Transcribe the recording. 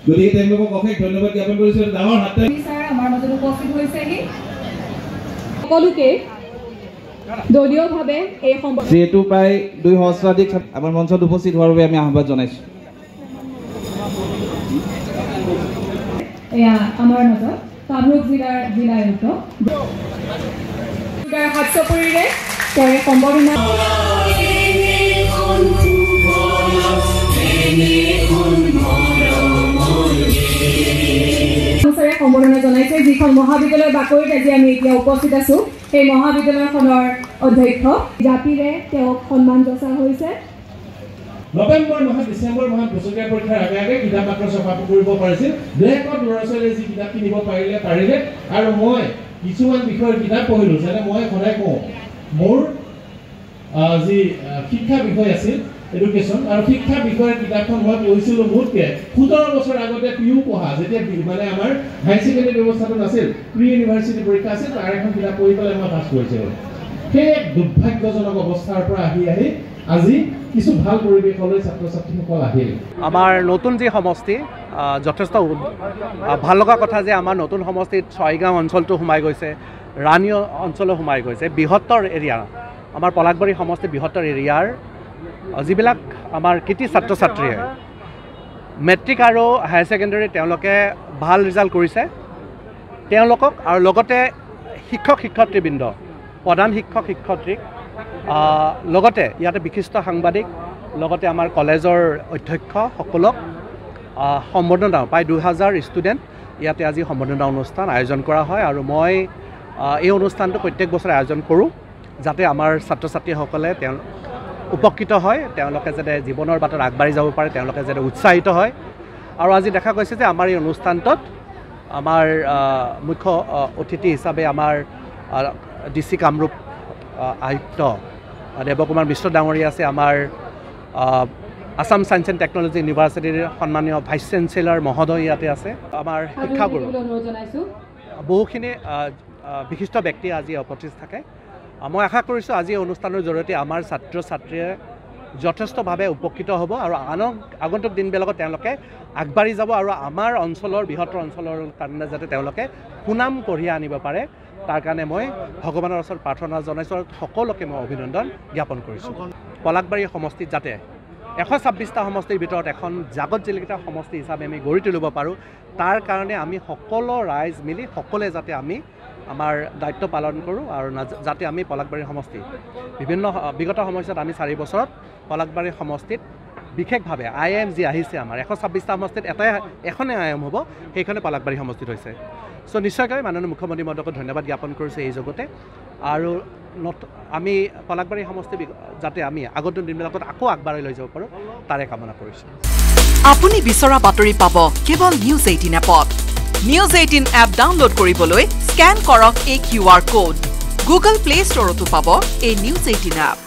গতিকে তেওঁলোকক অশেষ ধন্যবাদ জ্ঞাপন কৰিছোঁ। ডাঙৰ হাতে ছাৰ আমাৰ মাজত উপস্থিত হৈছেহি সকলোকে দলীয়ভাৱে এই যিহেতু প্ৰায় 2 সহস্ৰাধিক আমাৰ মঞ্চত উপস্থিত হোৱাৰ বাবে আমি আহ্বান জনাইছোঁ। এয়া আমাৰ মাজত কামৰূপ জিলাৰ জিলায়ুক্ত হাতচপৰিৰে তেওঁ সম্বৰ্ধনা সম্বৰ্ধনা জনাইছে। যিখন মহাবিদ্যালয়ৰ বাকৰিত আজি আমি এতিয়া উপস্থিত আছো, সেই মহাবিদ্যালয়খনৰ অধ্যক্ষ জাতিৰে তেওঁক সন্মান যচা হৈছে। নৱেম্বৰ মাহত ডিচেম্বৰ মাহত বছৰীয়া পৰীক্ষাৰ আগে আগে কিতাপ মাত্ৰ ছপা কৰিব পাৰিছিল। ব্লেকত ল'ৰা ছোৱালীয়ে যি কিতাপ কিনিব পাৰিলে আৰু মই কিছুমান বিষয়ৰ কিতাপ পঢ়িলোঁ। যেনে মই সদায় কওঁ মোৰ যি শিক্ষা বিষয় আছিল এডুকেশ্যন আৰু শিক্ষা বিষয়ৰ কিতাপখন মই পঢ়িছিলোঁ মোতকৈ 17 বছৰ আগতে পিউ পঢ়া, যেতিয়া মানে আমাৰ হাই ছেকেণ্ডেৰী ব্যৱস্থাটো নাছিল, প্ৰি ইউনিভাৰ্চিটি পৰীক্ষা আছিল, তাৰ এখন কিতাপ পঢ়ি পেলাই মই পাছ কৰিছিলোঁ। সেই দুৰ্ভাগ্যজনক অৱস্থাৰ পৰা আহি আজি কিছু ভাল পৰিৱেশলৈ ছাত্ৰ ছাত্ৰীসকল আহিল। আমাৰ নতুন যি সমষ্টি যথেষ্ট ভাল লগা কথা যে আমাৰ নতুন সমষ্টিত ছয়গাঁও অঞ্চলটো সোমাই গৈছে, ৰাণী অঞ্চলো সোমাই গৈছে। বৃহত্তৰ এৰিয়া আমাৰ পলাশবাৰী সমষ্টি বৃহত্তৰ এৰিয়াৰ যিবিলাক আমাৰ কৃতি ছাত্ৰ ছাত্ৰীয়ে মেট্ৰিক আৰু হায়াৰ ছেকেণ্ডেৰী তেওঁলোকে ভাল ৰিজাল্ট কৰিছে, তেওঁলোকক আৰু লগতে শিক্ষক শিক্ষয়িত্ৰীবৃন্দ, প্ৰধান শিক্ষক শিক্ষয়িত্ৰীক, লগতে ইয়াতে বিশিষ্ট সাংবাদিক, লগতে আমাৰ কলেজৰ অধ্যক্ষসকলক সম্বৰ্ধনা প্ৰায় 2000 ষ্টুডেণ্ট ইয়াতে আজি সম্বৰ্ধনা অনুষ্ঠান আয়োজন কৰা হয়। আৰু মই এই অনুষ্ঠানটো প্ৰত্যেক বছৰে আয়োজন কৰোঁ যাতে আমাৰ ছাত্ৰ ছাত্ৰীসকলে উপকৃত হয়, তেওঁলোকে যাতে জীৱনৰ বাটত আগবাঢ়ি যাব পাৰে, তেওঁলোকে যাতে উৎসাহিত হয়। আৰু আজি দেখা গৈছে যে আমাৰ এই অনুষ্ঠানটোত আমাৰ মুখ্য অতিথি হিচাপে আমাৰ DC কামৰূপ আয়ুক্ত দেৱকুমাৰ মিশ্ৰ ডাঙৰীয়া আছে, আমাৰ আসাম ছায়েন্স এণ্ড টেকনলজি ইউনিভাৰ্চিটিৰ সন্মানীয় ভাইচ চেঞ্চেলৰ মহোদয় ইয়াতে আছে, আমাৰ শিক্ষাগুৰু বহুখিনি বিশিষ্ট ব্যক্তি আজি উপস্থিত থাকে। মই আশা কৰিছোঁ আজি অনুষ্ঠানৰ জৰিয়তে আমাৰ ছাত্ৰ ছাত্ৰীয়ে যথেষ্টভাৱে উপকৃত হ'ব আৰু আগন্তুক দিনবিলাকত তেওঁলোকে আগবাঢ়ি যাব আৰু আমাৰ অঞ্চলৰ বৃহত্তৰ অঞ্চলৰ কাৰণে যাতে তেওঁলোকে সুনাম কঢ়িয়াই আনিব পাৰে, তাৰ কাৰণে মই ভগৱানৰ ওচৰত প্ৰাৰ্থনা জনাইছোঁ আৰু সকলোকে মই অভিনন্দন জ্ঞাপন কৰিছোঁ। পলাশবাৰী সমষ্টিত যাতে 126টা সমষ্টিৰ ভিতৰত এখন জাগত জিলিকিত সমষ্টি হিচাপে আমি গঢ়ি তুলিব পাৰোঁ, তাৰ কাৰণে আমি সকলো ৰাইজ মিলি সকলোৱে যাতে আমি আমাৰ দায়িত্ব পালন কৰোঁ আৰু যাতে আমি পলাশবাৰী সমষ্টি বিগত সময়ছোৱাত আমি 4 বছৰত পলাশবাৰী সমষ্টিত বিশেষভাৱে IIM যি আহিছে আমাৰ 126টা সমষ্টিত এখনে IIM হ'ব, সেইখনে পলাশবাৰী সমষ্টিত হৈছে। চ' নিশ্চয়কৈ মাননীয় মুখ্যমন্ত্ৰী মহোদয়ক ধন্যবাদ জ্ঞাপন কৰিছোঁ এই যুগতে। আৰু আমি পলাশবাৰী সমষ্টি যাতে আমি আগন্তুক দিনবিলাকত আকৌ আগবাঢ়ি লৈ যাব পাৰোঁ তাৰে কামনা কৰিছোঁ। আপুনি বিচৰা বাতৰি পাব কেৱল নিউজ 18 এপত। নিউজ 18 এপ ডাউনলোড কৰিবলৈ স্কেন কৰক এই QR কোড। গুগল প্লে ষ্টৰতো পাব এই নিউজ 18 এপ।